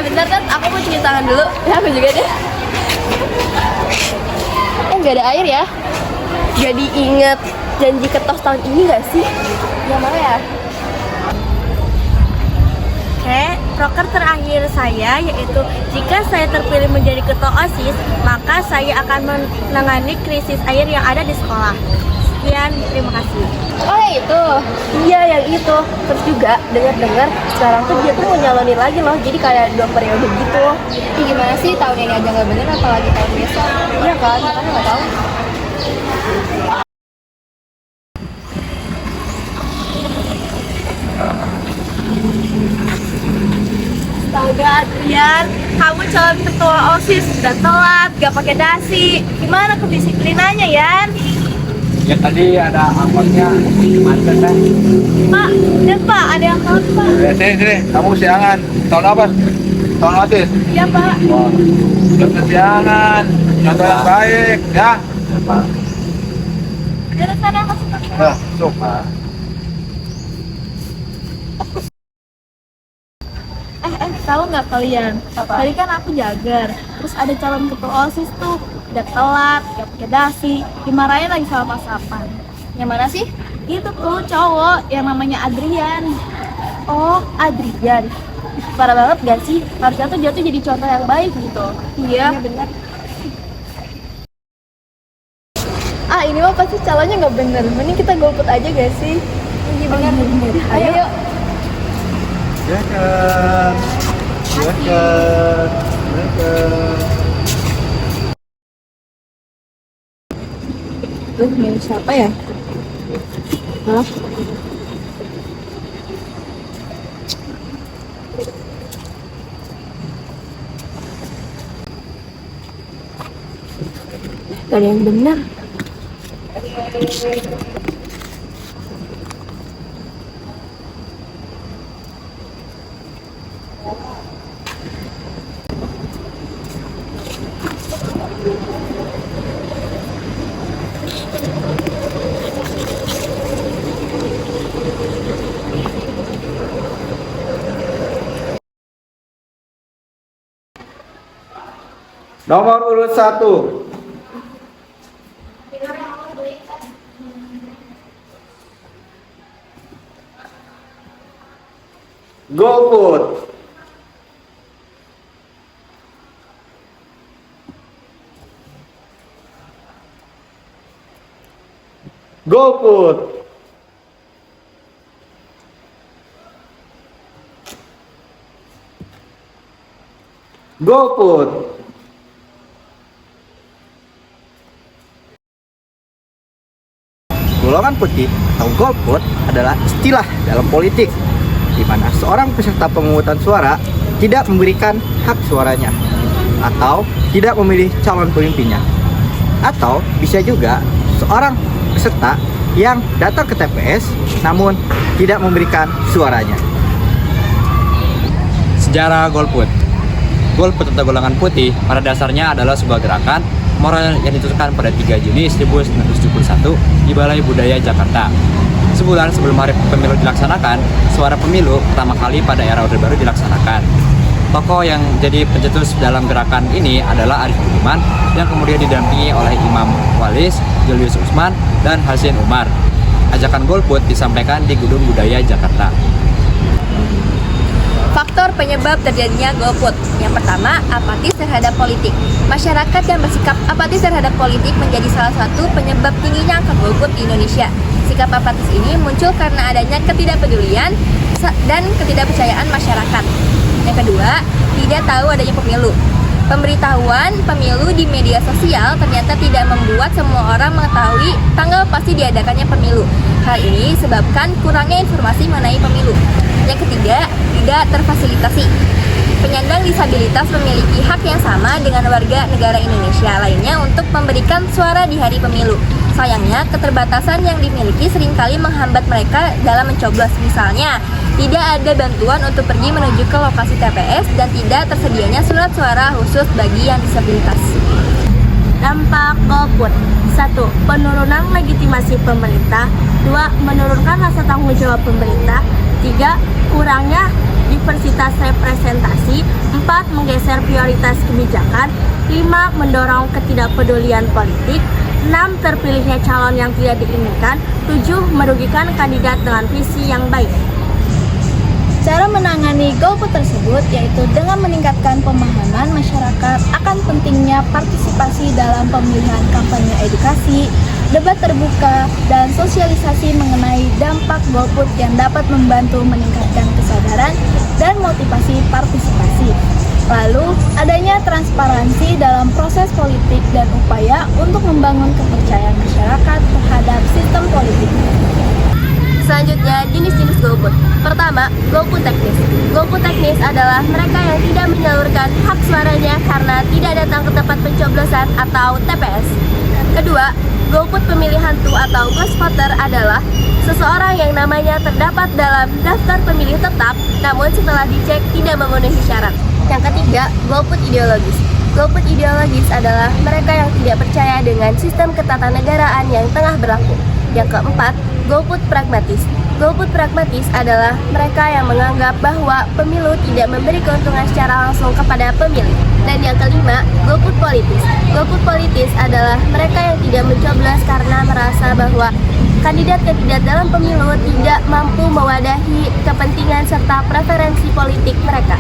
bentar kan, aku mau cuci tangan dulu. Ya, aku juga deh. Nggak ada air ya. Jadi inget janji ketos tahun ini nggak sih? Yang mana ya? Oke, proker terakhir saya yaitu jika saya terpilih menjadi ketua OSIS, maka saya akan menangani krisis air yang ada di sekolah. Sekian, terima kasih. Oh ya itu, iya yang itu. Terus juga dengar-dengar sekarang tuh dia tuh mau nyalonin lagi loh. Jadi kayak 2 periode gitu. Ih, gimana sih tahun ini aja nggak bener apalagi tahun besok? Iya kan, makanya nggak tahu. Astaga Adrian, kamu calon ketua OSIS udah telat, gak pakai dasi. Gimana kedisiplinannya Yan? Ya tadi ada angkotnya macet kan. Pak, lihat Pak, ada yang telat Pak. Sini, kamu siangan. Tahun apa? Tahun otis? Iya Pak. Wah, udah kesiangan. Contoh yang baik, ya. Dari sana masuk. Ya, masuk, Pak. Tahu nggak kalian? Tadi kan aku jagar, terus ada calon ketua OSIS tuh udah telat, gak pakai dasi, dimarahin lagi sama Pak Sapan. Yang mana sih? Itu tuh cowok yang namanya Adrian. Oh, Adrian. Parah banget gak sih? Harusnya tuh dia tuh jadi contoh yang baik gitu. Iya. Bener. Ah, ini mah pasti calonnya nggak bener. Mending kita golput aja gak sih? Iya bener. Ayo, yuk. Silakan. Silakan. Milih siapa ya? Hah? Gak ada yang bener. Nomor urut 1. Golput. Golput. Golput. Golongan putih atau golput adalah istilah dalam politik di mana seorang peserta pemungutan suara tidak memberikan hak suaranya atau tidak memilih calon pemimpinnya, atau bisa juga seorang peserta yang datang ke TPS namun tidak memberikan suaranya. Sejarah golput. Golput atau golongan putih pada dasarnya adalah sebuah gerakan moral yang ditentukan pada 3 Juni 1971 di Balai Budaya Jakarta. Sebulan sebelum hari pemilu dilaksanakan, suara pemilu pertama kali pada era Orde Baru dilaksanakan. Tokoh yang jadi pencetus dalam gerakan ini adalah Arif Budiman yang kemudian didampingi oleh Imam Walis, Julius Usman, dan Hasin Umar. Ajakan golput disampaikan di Gedung Budaya Jakarta. Faktor penyebab terjadinya golput. Yang pertama, apatis terhadap politik. Masyarakat yang bersikap apatis terhadap politik menjadi salah satu penyebab tingginya angka golput di Indonesia. Sikap apatis ini muncul karena adanya ketidakpedulian dan ketidakpercayaan masyarakat. Yang kedua, tidak tahu adanya pemilu. Pemberitahuan pemilu di media sosial ternyata tidak membuat semua orang mengetahui tanggal pasti diadakannya pemilu. Hal ini disebabkan kurangnya informasi mengenai pemilu. Yang ketiga, tidak terfasilitasi. Penyandang disabilitas memiliki hak yang sama dengan warga negara Indonesia lainnya untuk memberikan suara di hari pemilu. Sayangnya, keterbatasan yang dimiliki seringkali menghambat mereka dalam mencoblos. Misalnya, tidak ada bantuan untuk pergi menuju ke lokasi TPS dan tidak tersedianya surat suara khusus bagi yang disabilitas. Dampak golput. 1. Penurunan legitimasi pemerintah. 2. Menurunkan rasa tanggung jawab pemerintah. 3. Kurangnya diversitas kualitas representasi, 4. Menggeser prioritas kebijakan, 5. Mendorong ketidakpedulian politik, 6. Terpilihnya calon yang tidak diinginkan, 7. Merugikan kandidat dengan visi yang baik. Cara menangani golput tersebut yaitu dengan meningkatkan pemahaman masyarakat akan pentingnya partisipasi dalam pemilihan, kampanye edukasi, debat terbuka, dan sosialisasi mengenai dampak golput yang dapat membantu meningkatkan kesadaran dan motivasi partisipasi. Lalu, adanya transparansi dalam proses politik dan upaya untuk membangun kepercayaan masyarakat terhadap sistem politik. Selanjutnya, jenis-jenis golput. Pertama, golput teknis. Golput teknis adalah mereka yang tidak menyalurkan hak suaranya karena tidak datang ke tempat pencoblosan atau TPS. Kedua, golput pemilih hantu atau ghost voter adalah seseorang yang namanya terdapat dalam daftar pemilih tetap, namun setelah dicek tidak memenuhi syarat. Yang ketiga, golput ideologis. Golput ideologis adalah mereka yang tidak percaya dengan sistem ketatanegaraan yang tengah berlaku. Yang keempat, golput pragmatis. Golput pragmatis adalah mereka yang menganggap bahwa pemilu tidak memberi keuntungan secara langsung kepada pemilih. Dan yang kelima, golput politis. Golput politis adalah mereka yang tidak mencoblos karena merasa bahwa kandidat-kandidat dalam pemilu tidak mampu mewadahi kepentingan serta preferensi politik mereka.